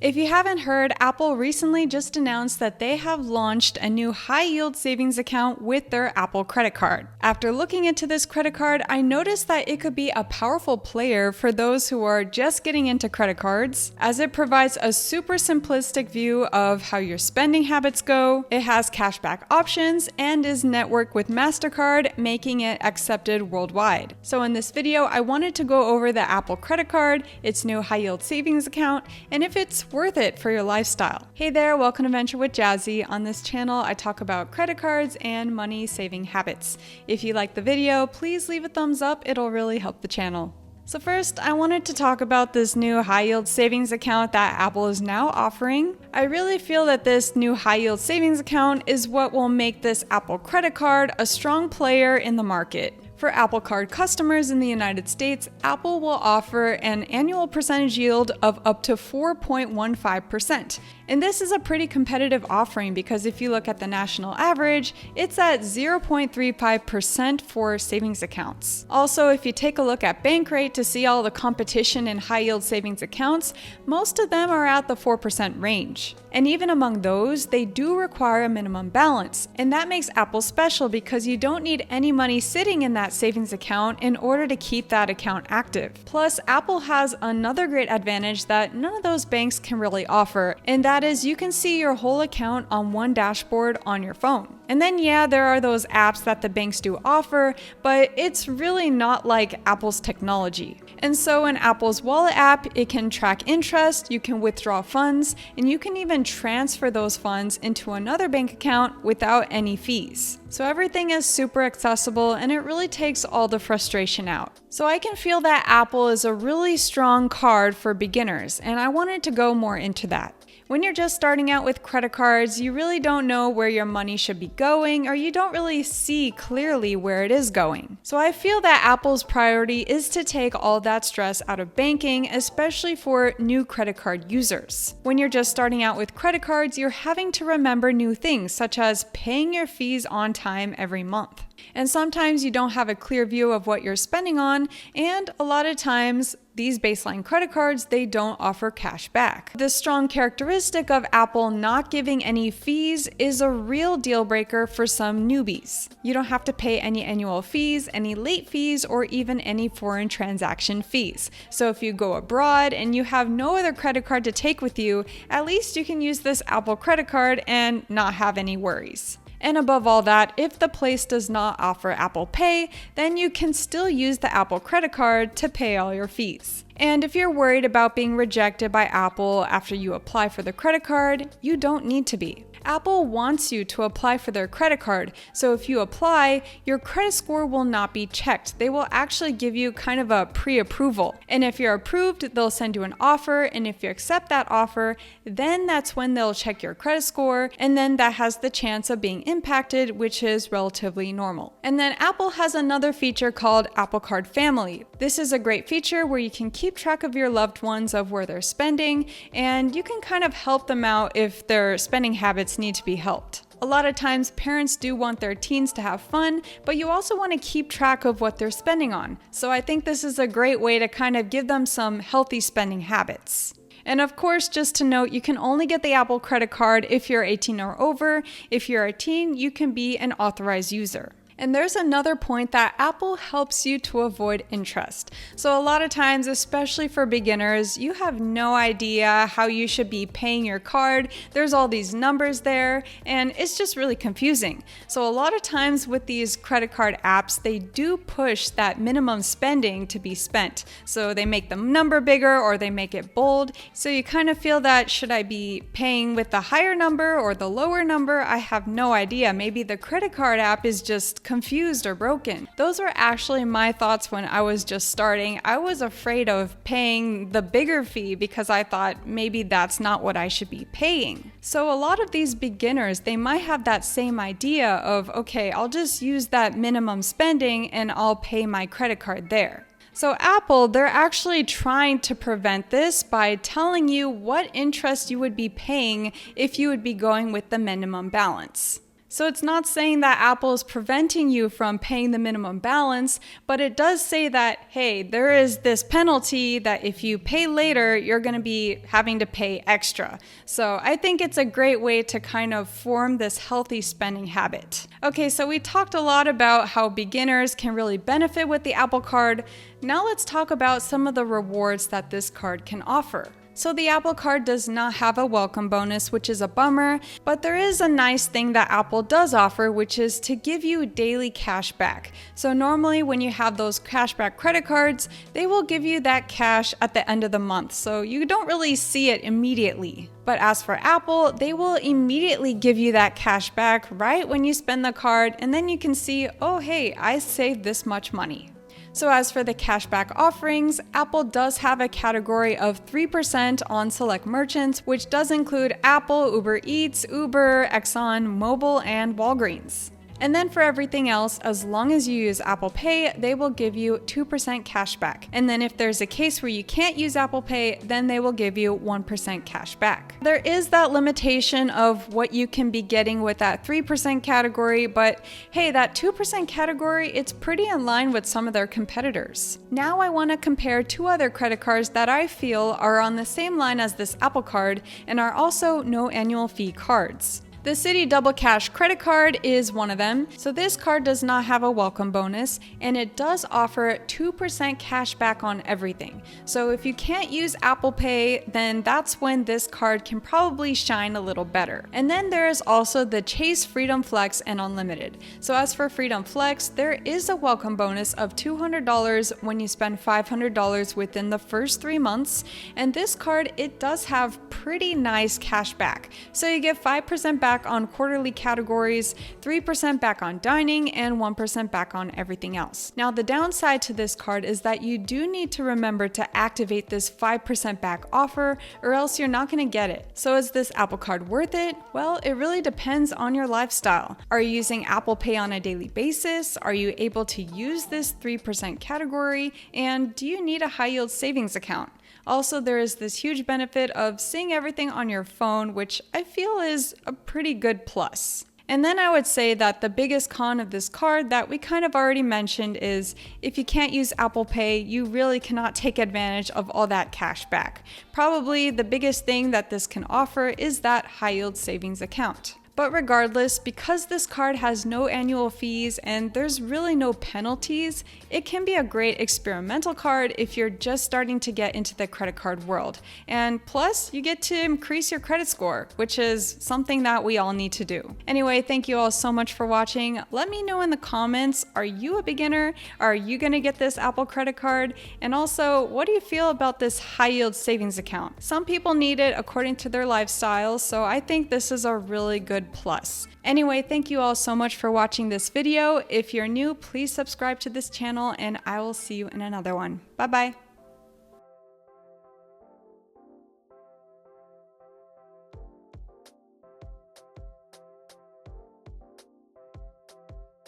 If you haven't heard, Apple recently just announced that they have launched a new high-yield savings account with their Apple credit card. After looking into this credit card, I noticed that it could be a powerful player for those who are just getting into credit cards, as it provides a super simplistic view of how your spending habits go. It has cashback options and is networked with MasterCard, making it accepted worldwide. So in this video, I wanted to go over the Apple credit card, its new high-yield savings account, and if it's worth it for your lifestyle. Hey there, welcome to Venture with Jazzy. On this channel, I talk about credit cards and money saving habits. If you like the video, please leave a thumbs up, it'll really help the channel. So first, I wanted to talk about this new high-yield savings account that Apple is now offering. I really feel that this new high-yield savings account is what will make this Apple credit card a strong player in the market. For Apple Card customers in the United States, Apple will offer an annual percentage yield of up to 4.15%. And this is a pretty competitive offering because if you look at the national average, it's at 0.35% for savings accounts. Also, if you take a look at Bankrate to see all the competition in high-yield savings accounts, most of them are at the 4% range. And even among those, they do require a minimum balance. And that makes Apple special because you don't need any money sitting in that savings account in order to keep that account active. Plus, Apple has another great advantage that none of those banks can really offer, and that is you can see your whole account on one dashboard on your phone. And then yeah, there are those apps that the banks do offer, but it's really not like Apple's technology. And so in Apple's Wallet app, it can track interest, you can withdraw funds, and you can even transfer those funds into another bank account without any fees. So everything is super accessible and it really takes all the frustration out. So I can feel that Apple is a really strong card for beginners, and I wanted to go more into that. When you're just starting out with credit cards, you really don't know where your money should be going, or you don't really see clearly where it is going. So I feel that Apple's priority is to take all that stress out of banking, especially for new credit card users. When you're just starting out with credit cards, you're having to remember new things, such as paying your fees on time every month. And sometimes you don't have a clear view of what you're spending on, and a lot of times these baseline credit cards, they don't offer cash back. The strong characteristic of Apple not giving any fees is a real deal breaker for some newbies. You don't have to pay any annual fees, any late fees, or even any foreign transaction fees. So if you go abroad and you have no other credit card to take with you, at least you can use this Apple credit card and not have any worries. And above all that, if the place does not offer Apple Pay, then you can still use the Apple credit card to pay all your fees. And if you're worried about being rejected by Apple after you apply for the credit card, you don't need to be. Apple wants you to apply for their credit card, so if you apply, your credit score will not be checked. They will actually give you kind of a pre-approval. And if you're approved, they'll send you an offer, and if you accept that offer, then that's when they'll check your credit score, and then that has the chance of being impacted, which is relatively normal. And then Apple has another feature called Apple Card Family. This is a great feature where you can keep track of your loved ones of where they're spending, and you can kind of help them out if their spending habits need to be helped. A lot of times parents do want their teens to have fun, but you also want to keep track of what they're spending on. So I think this is a great way to kind of give them some healthy spending habits. And of course, just to note, you can only get the Apple credit card if you're 18 or over. If you're a teen, you can be an authorized user. And there's another point that Apple helps you to avoid interest. So a lot of times, especially for beginners, you have no idea how you should be paying your card. There's all these numbers there, and it's just really confusing. So a lot of times with these credit card apps, they do push that minimum spending to be spent. So they make the number bigger or they make it bold. So you kind of feel that, should I be paying with the higher number or the lower number? I have no idea. Maybe the credit card app is just confused or broken. Those were actually my thoughts when I was just starting. I was afraid of paying the bigger fee because I thought maybe that's not what I should be paying. So a lot of these beginners, they might have that same idea of, okay, I'll just use that minimum spending and I'll pay my credit card there. So Apple, they're actually trying to prevent this by telling you what interest you would be paying if you would be going with the minimum balance. So it's not saying that Apple is preventing you from paying the minimum balance, but it does say that, hey, there is this penalty that if you pay later, you're going to be having to pay extra. So I think it's a great way to kind of form this healthy spending habit. Okay, so we talked a lot about how beginners can really benefit with the Apple Card. Now let's talk about some of the rewards that this card can offer. So the Apple Card does not have a welcome bonus, which is a bummer, but there is a nice thing that Apple does offer, which is to give you daily cash back. So normally when you have those cashback credit cards, they will give you that cash at the end of the month, so you don't really see it immediately. But as for Apple, they will immediately give you that cash back right when you spend the card, and then you can see, oh hey, I saved this much money. So as for the cashback offerings, Apple does have a category of 3% on select merchants, which does include Apple, Uber Eats, Uber, Exxon, Mobil, and Walgreens. And then for everything else, as long as you use Apple Pay, they will give you 2% cash back. And then if there's a case where you can't use Apple Pay, then they will give you 1% cash back. There is that limitation of what you can be getting with that 3% category, but hey, that 2% category, it's pretty in line with some of their competitors. Now I want to compare two other credit cards that I feel are on the same line as this Apple Card and are also no annual fee cards. The Citi Double Cash credit card is one of them. So this card does not have a welcome bonus, and it does offer 2% cash back on everything. So if you can't use Apple Pay, then that's when this card can probably shine a little better. And then there is also the Chase Freedom Flex and Unlimited. So as for Freedom Flex, there is a welcome bonus of $200 when you spend $500 within the first 3 months. And this card, it does have pretty nice cash back. So you get 5% back on quarterly categories, 3% back on dining, and 1% back on everything else. Now, the downside to this card is that you do need to remember to activate this 5% back offer, or else you're not going to get it. So is this Apple Card worth it? Well, it really depends on your lifestyle. Are you using Apple Pay on a daily basis? Are you able to use this 3% category? And do you need a high yield savings account? Also, there is this huge benefit of seeing everything on your phone, which I feel is a pretty good plus. And then I would say that the biggest con of this card that we kind of already mentioned is if you can't use Apple Pay, you really cannot take advantage of all that cash back. Probably the biggest thing that this can offer is that high yield savings account. But regardless, because this card has no annual fees and there's really no penalties, it can be a great experimental card if you're just starting to get into the credit card world. And plus, you get to increase your credit score, which is something that we all need to do. Anyway, thank you all so much for watching. Let me know in the comments, are you a beginner? Are you gonna get this Apple credit card? And also, what do you feel about this high yield savings account? Some people need it according to their lifestyles, so I think this is a really good plus. Anyway, thank you all so much for watching this video. If you're new, please subscribe to this channel and I will see you in another one. Bye bye.